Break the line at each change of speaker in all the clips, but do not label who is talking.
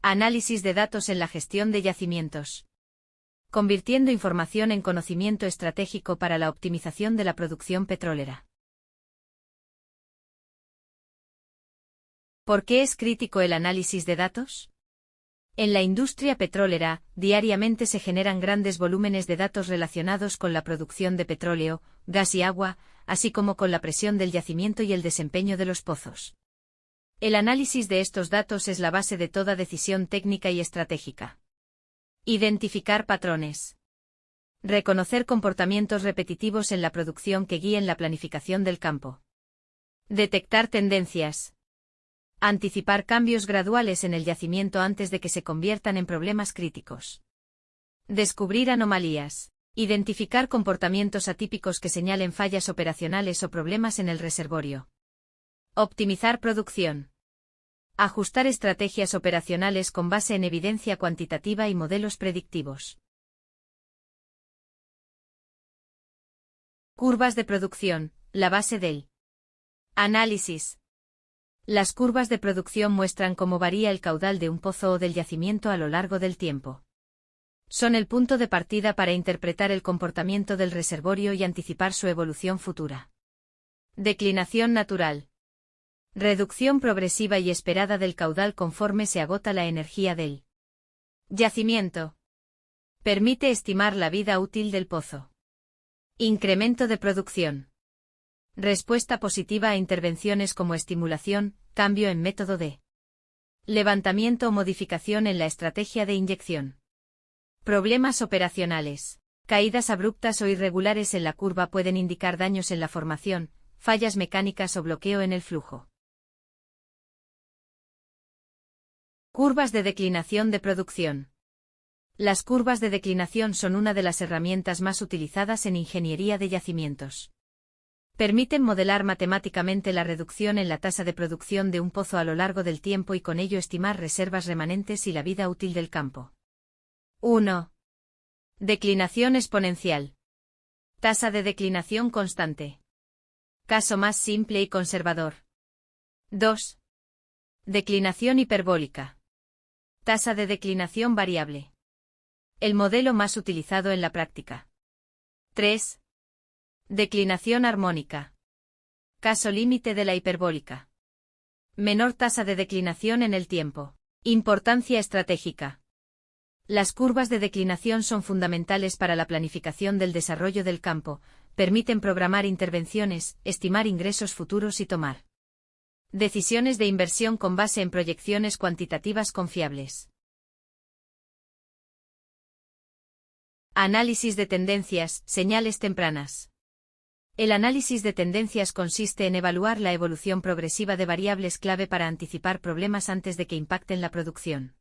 Análisis de datos en la gestión de yacimientos. Convirtiendo información en conocimiento estratégico para la optimización de la producción petrolera. ¿Por qué es crítico el análisis de datos? En la industria petrolera, diariamente se generan grandes volúmenes de datos relacionados con la producción de petróleo, gas y agua, así como con la presión del yacimiento y el desempeño de los pozos. El análisis de estos datos es la base de toda decisión técnica y estratégica. Identificar patrones. Reconocer comportamientos repetitivos en la producción que guíen la planificación del campo. Detectar tendencias. Anticipar cambios graduales en el yacimiento antes de que se conviertan en problemas críticos. Descubrir anomalías. Identificar comportamientos atípicos que señalen fallas operacionales o problemas en el reservorio. Optimizar producción. Ajustar estrategias operacionales con base en evidencia cuantitativa y modelos predictivos. Curvas de producción, la base del análisis. Las curvas de producción muestran cómo varía el caudal de un pozo o del yacimiento a lo largo del tiempo. Son el punto de partida para interpretar el comportamiento del reservorio y anticipar su evolución futura. Declinación natural. Reducción progresiva y esperada del caudal conforme se agota la energía del yacimiento. Permite estimar la vida útil del pozo. Incremento de producción. Respuesta positiva a intervenciones como estimulación, cambio en método de levantamiento o modificación en la estrategia de inyección. Problemas operacionales. Caídas abruptas o irregulares en la curva pueden indicar daños en la formación, fallas mecánicas o bloqueo en el flujo. Curvas de declinación de producción. Las curvas de declinación son una de las herramientas más utilizadas en ingeniería de yacimientos. Permiten modelar matemáticamente la reducción en la tasa de producción de un pozo a lo largo del tiempo y con ello estimar reservas remanentes y la vida útil del campo. 1. Declinación exponencial. Tasa de declinación constante. Caso más simple y conservador. 2. Declinación hiperbólica. Tasa de declinación variable. El modelo más utilizado en la práctica. 3. Declinación armónica. Caso límite de la hiperbólica. Menor tasa de declinación en el tiempo. Importancia estratégica. Las curvas de declinación son fundamentales para la planificación del desarrollo del campo, permiten programar intervenciones, estimar ingresos futuros y tomar decisiones de inversión con base en proyecciones cuantitativas confiables. Análisis de tendencias, señales tempranas. El análisis de tendencias consiste en evaluar la evolución progresiva de variables clave para anticipar problemas antes de que impacten la producción.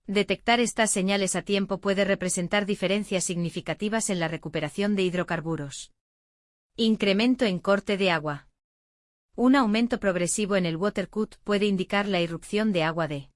Detectar estas señales a tiempo puede representar diferencias significativas en la recuperación de hidrocarburos. Incremento en corte de agua. Un aumento progresivo en el water cut puede indicar la irrupción de agua de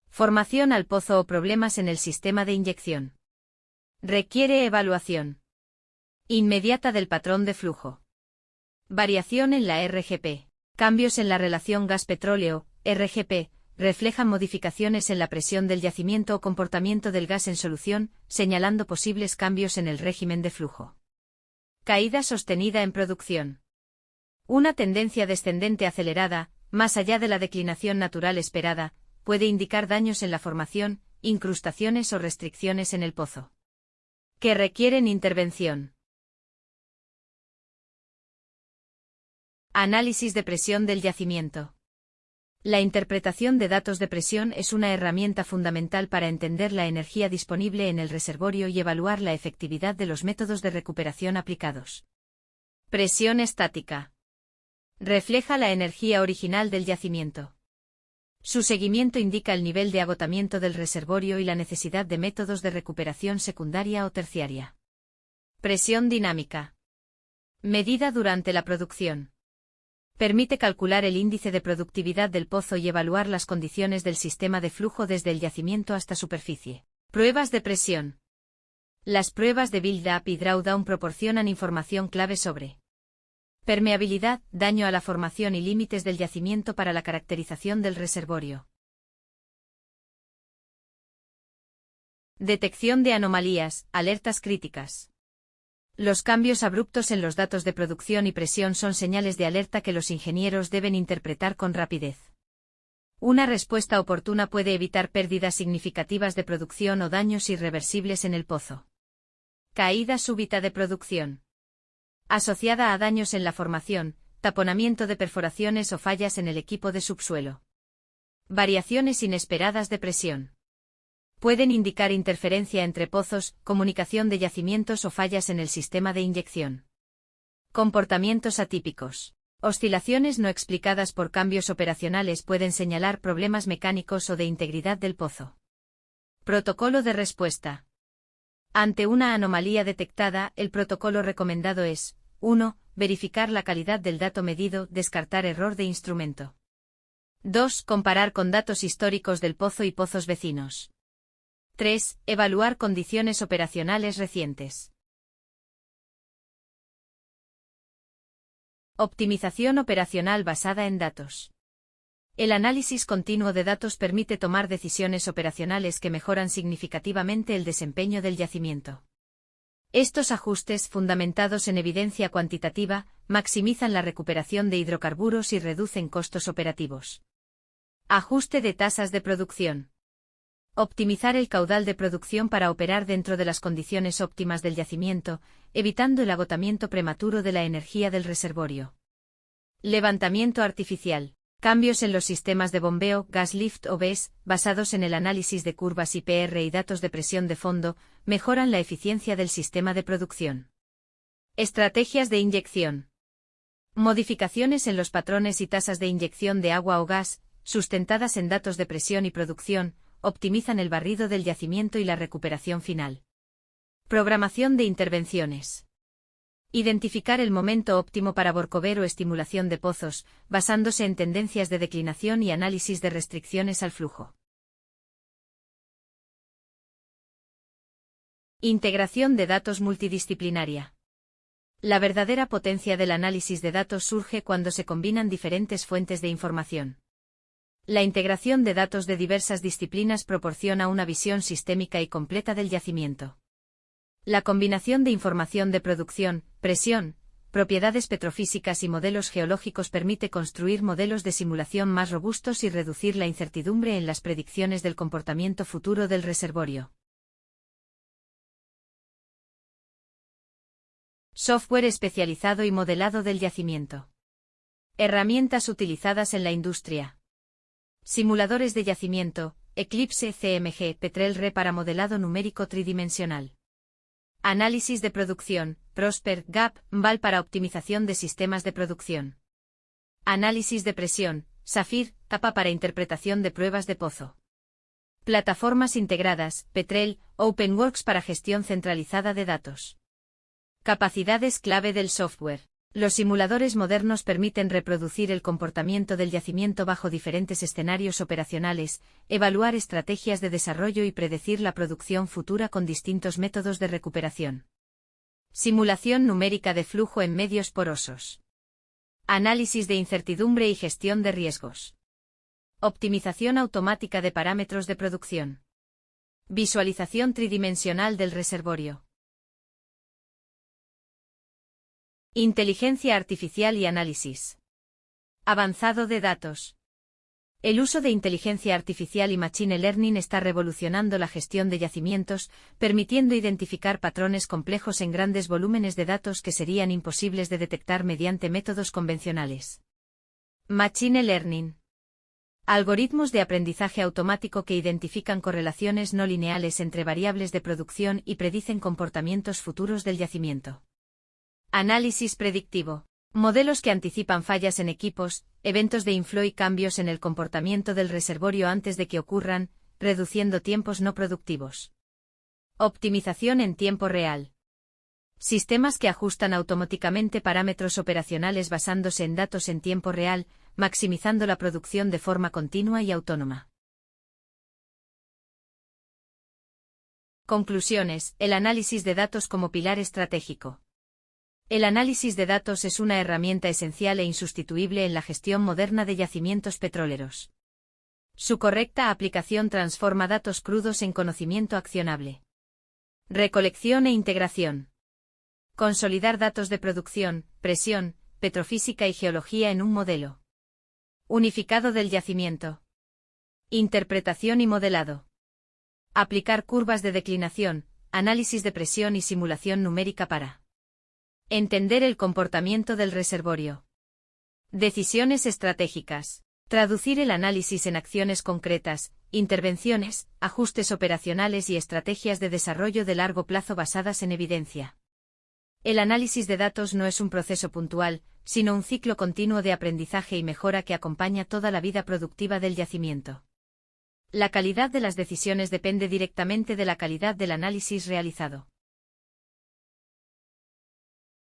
formación al pozo o problemas en el sistema de inyección. Requiere evaluación inmediata del patrón de flujo. Variación en la RGP. Cambios en la relación gas-petróleo, RGP, reflejan modificaciones en la presión del yacimiento o comportamiento del gas en solución, señalando posibles cambios en el régimen de flujo. Caída sostenida en producción. Una tendencia descendente acelerada, más allá de la declinación natural esperada, puede indicar daños en la formación, incrustaciones o restricciones en el pozo, que requieren intervención. Análisis de presión del yacimiento. La interpretación de datos de presión es una herramienta fundamental para entender la energía disponible en el reservorio y evaluar la efectividad de los métodos de recuperación aplicados. Presión estática. Refleja la energía original del yacimiento. Su seguimiento indica el nivel de agotamiento del reservorio y la necesidad de métodos de recuperación secundaria o terciaria. Presión dinámica. Medida durante la producción. Permite calcular el índice de productividad del pozo y evaluar las condiciones del sistema de flujo desde el yacimiento hasta superficie. Pruebas de presión. Las pruebas de build-up y drawdown proporcionan información clave sobre permeabilidad, daño a la formación y límites del yacimiento para la caracterización del reservorio. Detección de anomalías, alertas críticas. Los cambios abruptos en los datos de producción y presión son señales de alerta que los ingenieros deben interpretar con rapidez. Una respuesta oportuna puede evitar pérdidas significativas de producción o daños irreversibles en el pozo. Caída súbita de producción. Asociada a daños en la formación, taponamiento de perforaciones o fallas en el equipo de subsuelo. Variaciones inesperadas de presión. Pueden indicar interferencia entre pozos, comunicación de yacimientos o fallas en el sistema de inyección. Comportamientos atípicos. Oscilaciones no explicadas por cambios operacionales pueden señalar problemas mecánicos o de integridad del pozo. Protocolo de respuesta. Ante una anomalía detectada, el protocolo recomendado es: 1. Verificar la calidad del dato medido, descartar error de instrumento. 2. Comparar con datos históricos del pozo y pozos vecinos. 3. Evaluar condiciones operacionales recientes. Optimización operacional basada en datos. El análisis continuo de datos permite tomar decisiones operacionales que mejoran significativamente el desempeño del yacimiento. Estos ajustes, fundamentados en evidencia cuantitativa, maximizan la recuperación de hidrocarburos y reducen costos operativos. Ajuste de tasas de producción. Optimizar el caudal de producción para operar dentro de las condiciones óptimas del yacimiento, evitando el agotamiento prematuro de la energía del reservorio. Levantamiento artificial. Cambios en los sistemas de bombeo, gas lift o BES, basados en el análisis de curvas IPR y datos de presión de fondo, mejoran la eficiencia del sistema de producción. Estrategias de inyección. Modificaciones en los patrones y tasas de inyección de agua o gas, sustentadas en datos de presión y producción, optimizan el barrido del yacimiento y la recuperación final. Programación de intervenciones. Identificar el momento óptimo para workover o estimulación de pozos, basándose en tendencias de declinación y análisis de restricciones al flujo. Integración de datos multidisciplinaria. La verdadera potencia del análisis de datos surge cuando se combinan diferentes fuentes de información. La integración de datos de diversas disciplinas proporciona una visión sistémica y completa del yacimiento. La combinación de información de producción, presión, propiedades petrofísicas y modelos geológicos permite construir modelos de simulación más robustos y reducir la incertidumbre en las predicciones del comportamiento futuro del reservorio. Software especializado y modelado del yacimiento. Herramientas utilizadas en la industria. Simuladores de yacimiento, Eclipse CMG Petrel-R para modelado numérico tridimensional. Análisis de producción, Prosper Gap Val para optimización de sistemas de producción. Análisis de presión, Saphir Tapa para interpretación de pruebas de pozo. Plataformas integradas, Petrel, OpenWorks para gestión centralizada de datos. Capacidades clave del software. Los simuladores modernos permiten reproducir el comportamiento del yacimiento bajo diferentes escenarios operacionales, evaluar estrategias de desarrollo y predecir la producción futura con distintos métodos de recuperación. Simulación numérica de flujo en medios porosos. Análisis de incertidumbre y gestión de riesgos. Optimización automática de parámetros de producción. Visualización tridimensional del reservorio. Inteligencia artificial y análisis avanzado de datos. El uso de inteligencia artificial y machine learning está revolucionando la gestión de yacimientos, permitiendo identificar patrones complejos en grandes volúmenes de datos que serían imposibles de detectar mediante métodos convencionales. Machine learning. Algoritmos de aprendizaje automático que identifican correlaciones no lineales entre variables de producción y predicen comportamientos futuros del yacimiento. Análisis predictivo. Modelos que anticipan fallas en equipos, eventos de inflow y cambios en el comportamiento del reservorio antes de que ocurran, reduciendo tiempos no productivos. Optimización en tiempo real. Sistemas que ajustan automáticamente parámetros operacionales basándose en datos en tiempo real, maximizando la producción de forma continua y autónoma. Conclusiones. El análisis de datos como pilar estratégico. El análisis de datos es una herramienta esencial e insustituible en la gestión moderna de yacimientos petroleros. Su correcta aplicación transforma datos crudos en conocimiento accionable. Recolección e integración. Consolidar datos de producción, presión, petrofísica y geología en un modelo unificado del yacimiento. Interpretación y modelado. Aplicar curvas de declinación, análisis de presión y simulación numérica para entender el comportamiento del reservorio. Decisiones estratégicas. Traducir el análisis en acciones concretas, intervenciones, ajustes operacionales y estrategias de desarrollo de largo plazo basadas en evidencia. El análisis de datos no es un proceso puntual, sino un ciclo continuo de aprendizaje y mejora que acompaña toda la vida productiva del yacimiento. La calidad de las decisiones depende directamente de la calidad del análisis realizado.